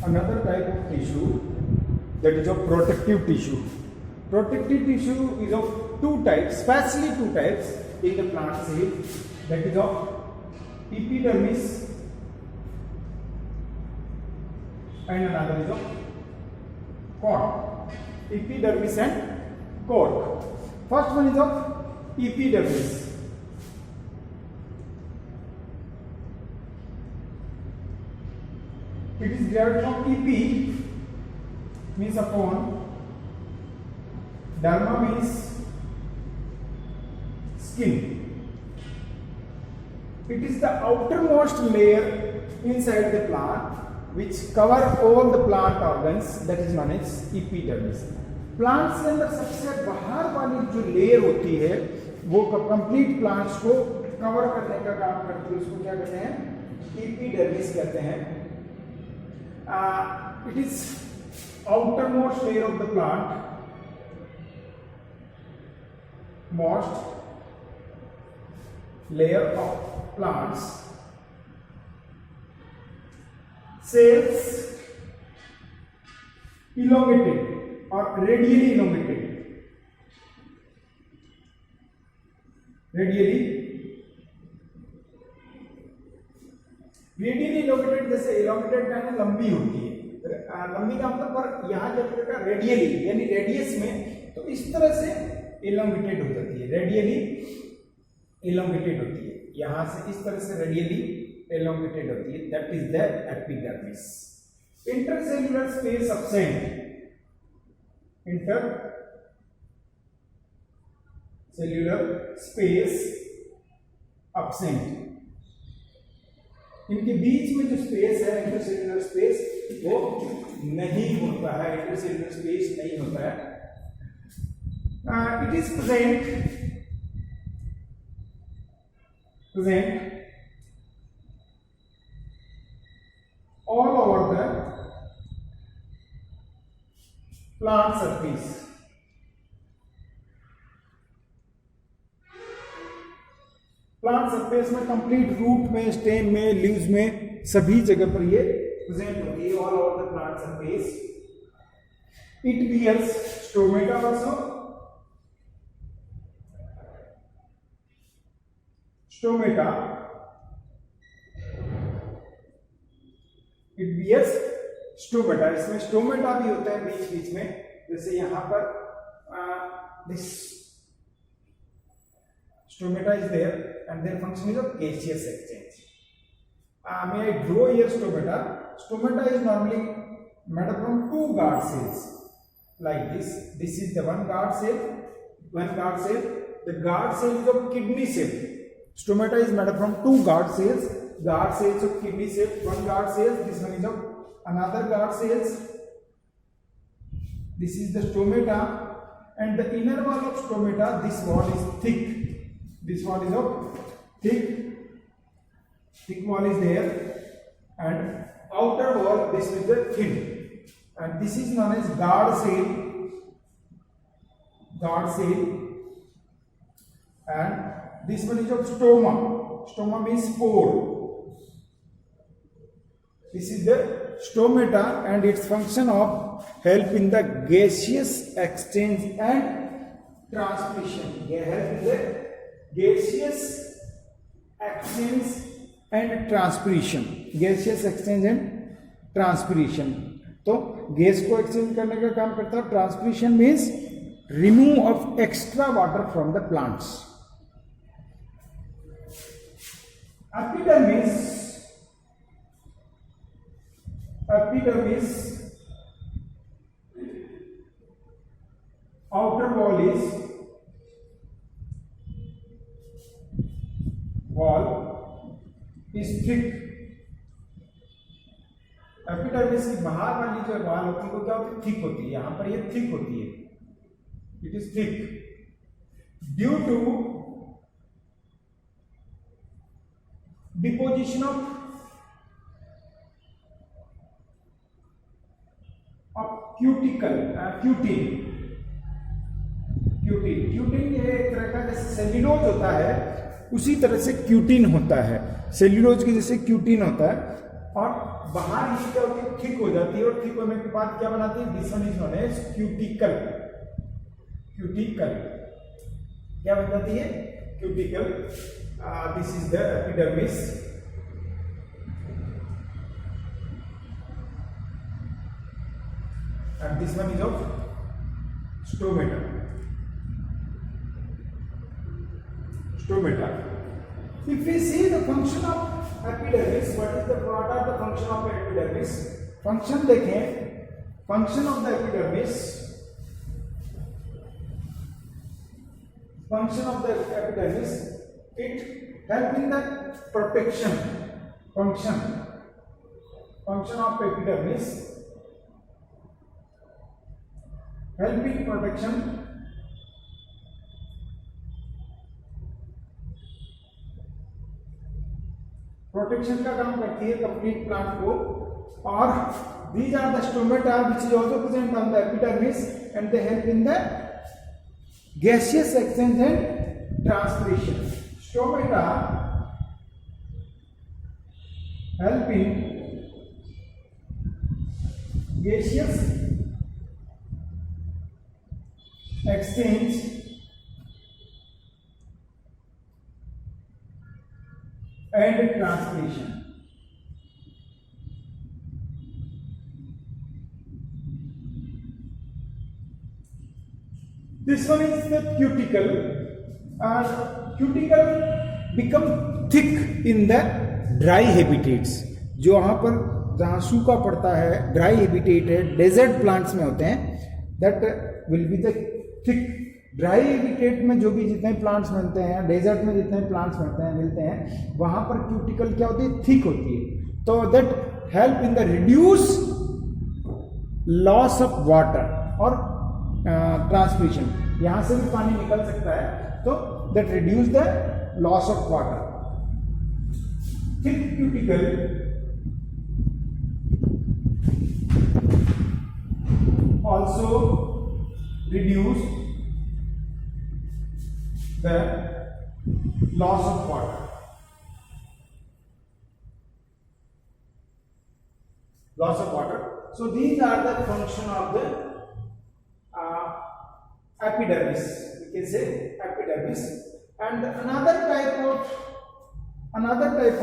another type of tissue, that is of protective tissue. Protective tissue is of two types, especially two types in the plant cell, that is of epidermis and another is of cork. Epidermis and cork. First one is of epidermis. It is derived from epi, means upon, derma means skin. It is the outermost layer inside the plant which cover all the plant organs, that is known as epidermis. Plants के अंदर सबसे बाहर वाली जो layer होती है वो complete plants को कवर करने का काम करती है, उसको क्या कहते हैं? एपिडर्मिस कहते हैं. It is outermost layer of the plant, most layer of plants. Cells elongated or radially elongated. Radially elongated, जैसे elongated का है लंबी होती है, लंबी का मतलब पर यहाँ जब का रेडियली यानी रेडियस में, तो इस तरह से elongated हो जाती है, रेडियली elongated होती है, यहाँ से इस तरह से रेडियली elongated होती है, that is the epidermis. Intercellular space absent. Intercellular space absent. इनके बीच में जो स्पेस है इंटरसेल्युलर स्पेस वो नहीं होता है, इंटरसेल्युलर स्पेस नहीं होता है. It is present all over the plant surface. Plant surface में कंप्लीट रूट में, स्टेम में, लीव्स में, सभी जगह पर ये प्रेजेंट होती है, all over the plant surface. It bears stomata also. Stomata, it bears stomata. इसमें स्टोमेटा भी होता है बीच बीच में, जैसे यहां पर this stomata is there and their function is of gaseous exchange. May I draw here stomata? Stomata is normally made up from two guard cells like this. This is the one guard cell. The guard cell is of kidney cell. Stomata is made up from two guard cells. Guard cells of kidney cell. One guard cell. This one is of another guard cells. This is the stomata, and the inner wall of stomata. This wall is thick. This wall is of thick wall is there, and outer wall this is the thin, and this is known as guard cell, and this one is of stoma means pore. This is the stomata, and its function of help in the gaseous exchange and transpiration. They help in the gaseous exchange and transpiration. Gaseous exchange and transpiration. तो gas को exchange करने का काम करता है. Transpiration means remove of extra water from the plants. Epidermis outer wall is thick. Epidermis की बाहर वाली जो वॉल होती है वो क्या होती है? थिक होती है. यहां पर ये थिक होती है. It is thick due to deposition of cutin ये एक तरह का जैसे सेल्यूलोज होता है उसी तरह से क्यूटिन होता है. सेल्यूलोज की जैसे क्यूटिन होता है, और बाहर ये क्या होती है? थिक हो जाती है और थिक होने के बाद क्या बनाती है, this one is known as cuticle. Cuticle क्या बन जाती है, cuticle. This is the epidermis. And this one is of stomata. Stomata. If we see the function of epidermis, what are the function of epidermis? Function देखें, function of the epidermis. Function of the epidermis, it help in the protection. Function of epidermis help in protection. Protection का काम करती है complete plant को। और these are the stomata which is also present on the epidermis and they help in the gaseous exchange and transpiration. Stomata help in gaseous exchange and transpiration. This one is the cuticle, and cuticle become thick in the dry habitats. जो वहाँ पर जहाँ सूखा पड़ता है, dry habitat है, desert plants में होते हैं, that will be the thick. Dry habitat में जो भी जितने प्लांट्स मिलते हैं, डेजर्ट में जितने प्लांट्स मिलते हैं वहां पर क्यूटिकल क्या होती है, थिक होती है। तो that help in the reduce loss of water और ट्रांसपिरेशन। यहां से भी पानी निकल सकता है, तो that reduce the loss of water. Thick cuticle also reduce the loss of water. Loss of water. So these are the function of the epidermis. We can say epidermis. And another type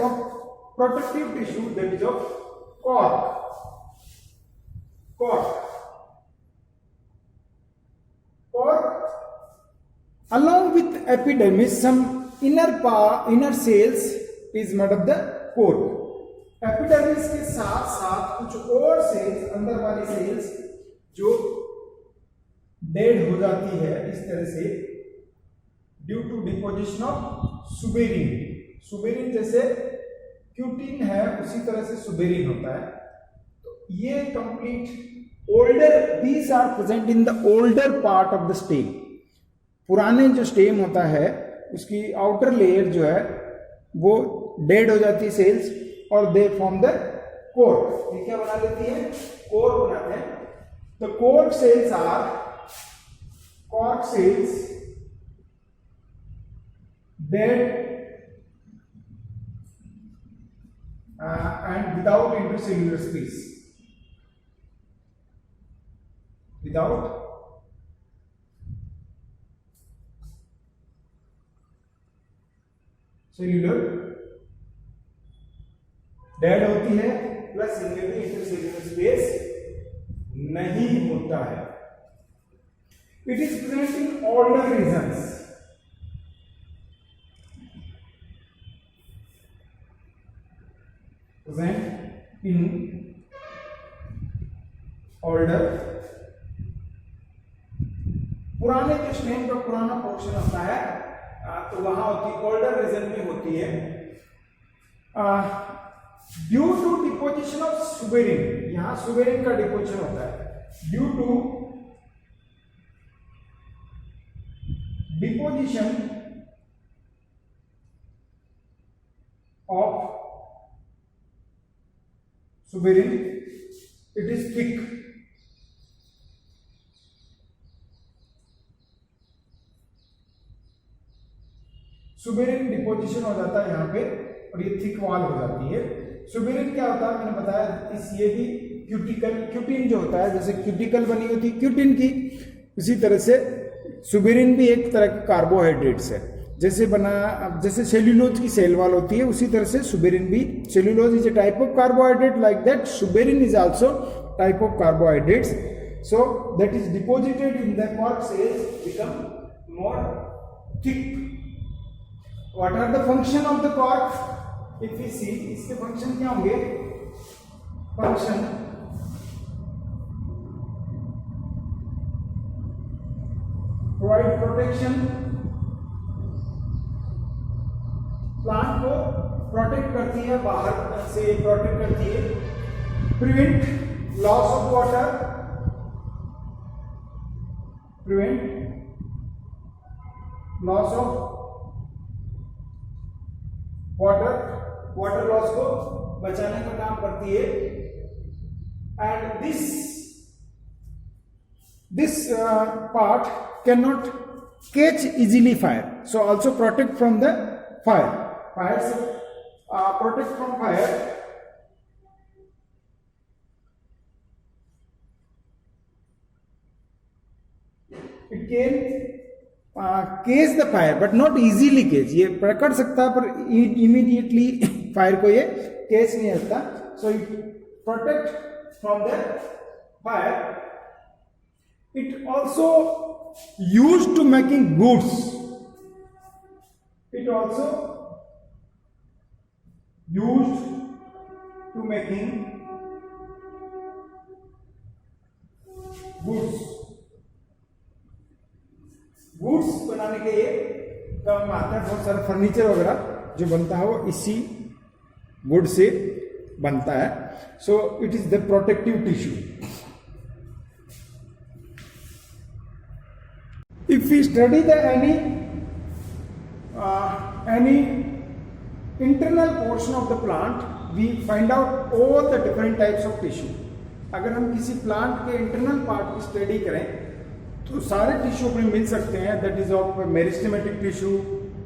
of protective tissue, that is of cork. Cork. Along with epidermis, some inner cells is made of the cork. Epidermis के साथ साथ कुछ और sales, अंदर वाली sales जो dead हो जाती है इस तरह से due to deposition of suberin. Suberin जैसे क्यूटिन है उसी तरह से सुबेरिन होता है। तो ये complete older, these are present in the older part of the stem. पुराने जो स्टेम होता है उसकी आउटर लेयर जो है वो डेड हो जाती है सेल्स, और दे फॉर्म द कोर। ये क्या बना लेती है, कोर बनाते हैं। The cork cells are cork cells dead and without intercellular space, without cellular, dead होती है प्लस इनमें भी इंटरसेल्यूलर स्पेस नहीं होता है। It is present in older regions, present in older. पुराने जो स्टेम का पुराना पोर्शन होता है तो वहां होती है, ओल्डर रीजन में होती है। Due to deposition of suberin, यहां सुबेरिन का डिपोजिशन होता है। Due to deposition of suberin, it is thick. Suberin deposition हो जाता है यहाँ पे और ये थिक वॉल हो जाती है। सुबेरिन क्या होता है, मैंने बताया, इस ये भी क्यूटिकल, क्यूटिन जो होता है, जैसे क्यूटिकल बनी होती है क्यूटिन की, उसी तरह से सुबेरिन भी एक तरह के कार्बोहाइड्रेट्स है। जैसे सेल्यूलोज की सेल वॉल होती है, उसी तरह से सुबेरिन भी, cellulose is a type of carbohydrate, like that suberin is also type of carbohydrates, so that is deposited in the cork cells, become more thick. What are the function of the cork? If we see, इसके function क्या होंगे? Function provide protection, plant को protect करती है, बाहर से protect करती है, prevent loss of water, prevent loss of water loss को बचाने का काम करती है, and this part cannot catch easily fire, so also protect from the fire protect from fire. It can catch the fire but not easily catch, ये पकड़ सकता है पर immediately फायर को ये कैच नहीं करता, so it protect from the fire. It also used to making goods. It also used to making goods. Goods बनाने के लिए काम आता है, बहुत सारा फर्नीचर वगैरह जो बनता है वो इसी वुड से बनता है, so it is the protective tissue. If we study the any internal portion of the plant, we find out all the different types of tissue. अगर हम किसी प्लांट के इंटरनल पार्ट की स्टडी करें तो सारे टिश्यू हमें मिल सकते हैं, that is of meristematic tissue,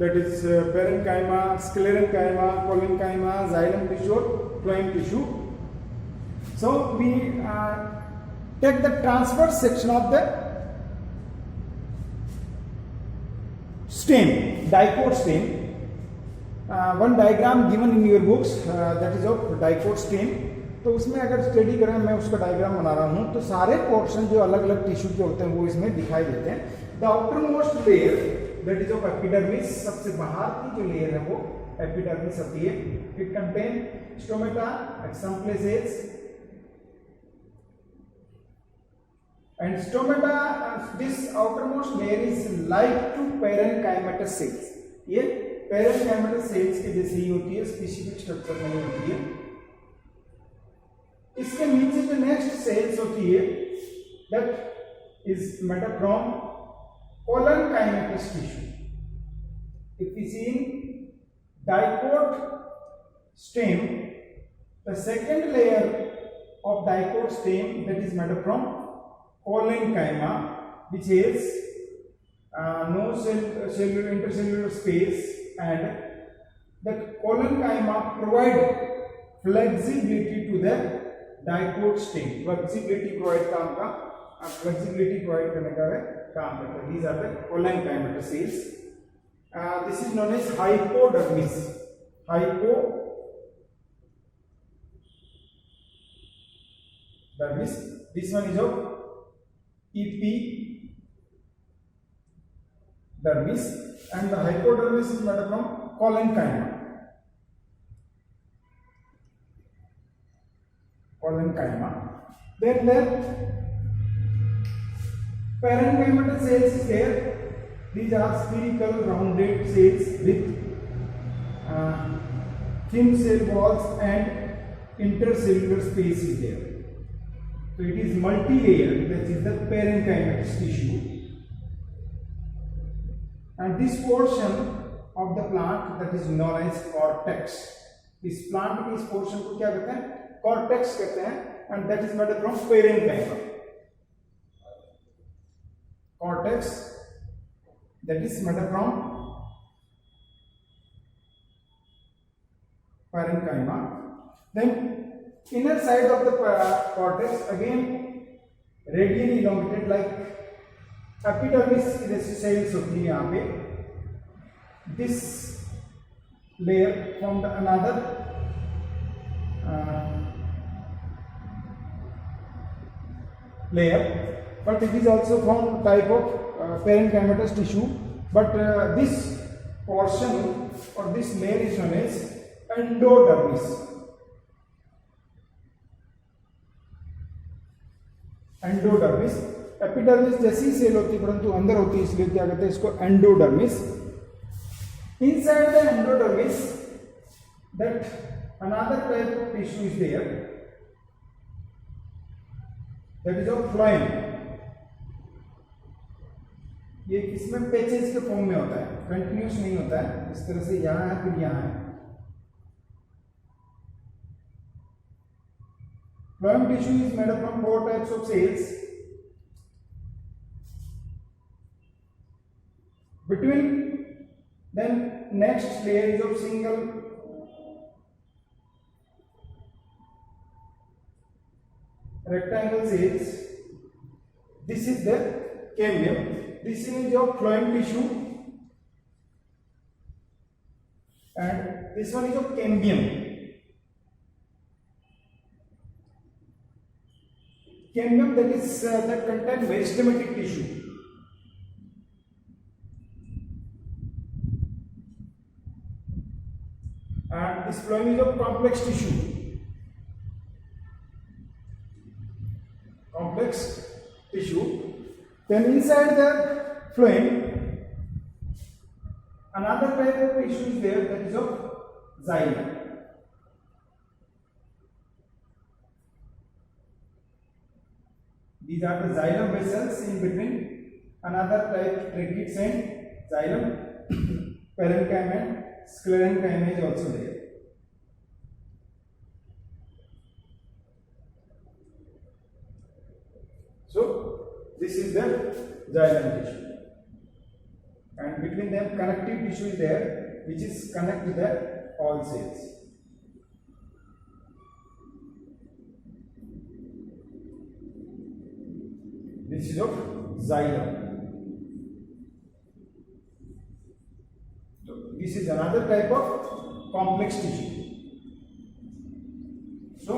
that is parenchyma, sclerenchyma, collenchyma, xylem tissue और phloem tissue. So we take the transverse section of the stem, dicot stem. One diagram given in your books, that is of dicot stem. तो उसमें अगर study करें, मैं उसका diagram बना रहा हूँ, तो सारे पोर्शन जो अलग अलग टिश्यू के होते हैं वो इसमें दिखाई देते हैं. The outer most layer that is of epidermis, सबसे बाहर की जो लेयर है वो एपिडर्मिस होती है. It contain stomata at some places, and stomata, this outermost layer is like to parenchymatous cells. ये parenchymatous cells के जैसी ही होती है, स्पेसिफिक स्ट्रक्चर नहीं होती है. इसके नीचे जो नेक्स्ट सेल्स होती है that is made up from collenchymatous tissue. If we see in dicot stem, the second layer of dicot stem that is made up from collenchyma, which is no cellular intercellular space, and that collenchyma provide flexibility to the dicot stem. Flexibility provide काम का flexibility provide करने का काम करता है. These are the collenchymatous cells. This is known as hypodermis. Hypodermis. This one is of epidermis, and the hypodermis is made up from collenchyma. Then the parenchymatous cells is there. These are spherical rounded cells with thin cell walls and intercellular space is there. So it is multi-layered, that is the parenchymatous tissue, and this portion of the plant that is known as cortex. इस plant के इस portion को क्या कहते हैं? Cortex कहते हैं, and that is made from parenchyma. Cortex that is made from parenchyma. Then inner side of the cortex again radially elongated like epidermis की जैसी cells होती है यहाँ पे. This layer formed another layer, but it is also from type of parenchymatous tissue, but this portion or this layer is known as endodermis. Endodermis, epidermis जैसी cell होती है परंतु अंदर होती है, इसलिए क्या कहते हैं इसको endodermis. Inside the endodermis that another type of tissue is there, that is of phloem. ये किसमें पैचेस के फॉर्म में होता है, कंटिन्यूस नहीं होता है. इस तरह से यहाँ है फिर यहाँ है. Phloem tissue is made up from 4 types of cells. Between then next layer is of single rectangle cells. This is the cambium. This is of phloem tissue, and this one is of cambium. Cambium, that is that contain meristematic tissue. And this phloem is of complex tissue. Complex tissue. Then inside the phloem, another type of tissue is there, that is of xylem. These are the xylem vessels in between. Another type, tracheids and xylem. Parenchyma and sclerenchyma is also there. So this is the xylem tissue, and between them connective tissue is there, which is connect to the all cells. This is of xylem. So this is another type of complex tissue. So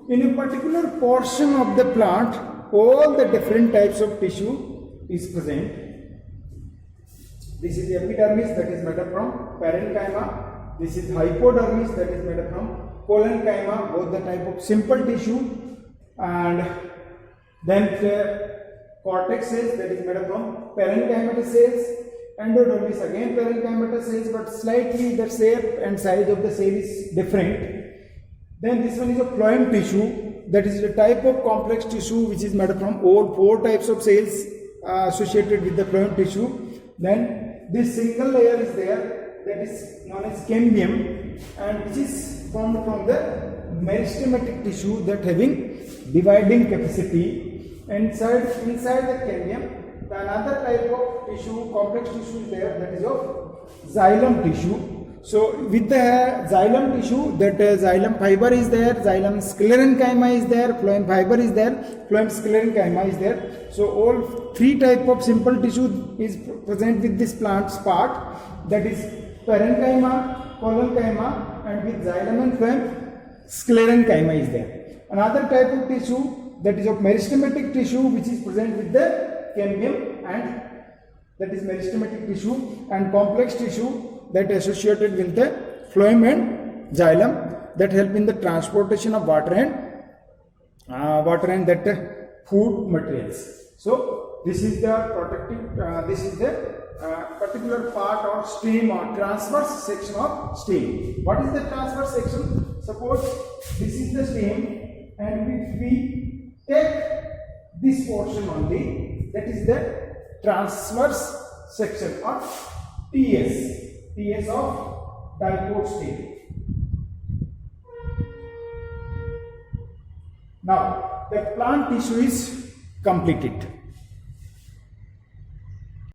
in a particular portion of the plant, all the different types of tissue is present. This is the epidermis, that is made up from parenchyma. This is hypodermis, that is made up from collenchyma, both the type of simple tissue. And then cortex cells, that is made up from parenchymatous cells. Endodermis again parenchymatous cells, but slightly the shape and size of the cell is different. Then this one is a phloem tissue, that is the type of complex tissue which is made up from all 4 types of cells associated with the phloem tissue. Then this single layer is there, that is known as cambium, and which is formed from the meristematic tissue that having dividing capacity. Inside the cambium, the another type of tissue, complex tissue is there, that is of xylem tissue. So with the xylem tissue, that xylem fiber is there, xylem sclerenchyma is there, phloem fiber is there, phloem sclerenchyma is there. So all 3 type of simple tissue is present with this plant's part, that is parenchyma, collenchyma, and with xylem and phloem sclerenchyma is there. Another type of tissue, that is of meristematic tissue, which is present with the cambium, and that is meristematic tissue, and complex tissue that associated with the phloem and xylem that help in the transportation of water and that food materials. So this is the protective, this is the particular part or stem or transverse section of stem. What is the transverse section? Suppose this is the stem, and if we take this portion only, that is the transverse section or TS of dipode stem. Now the plant tissue is completed.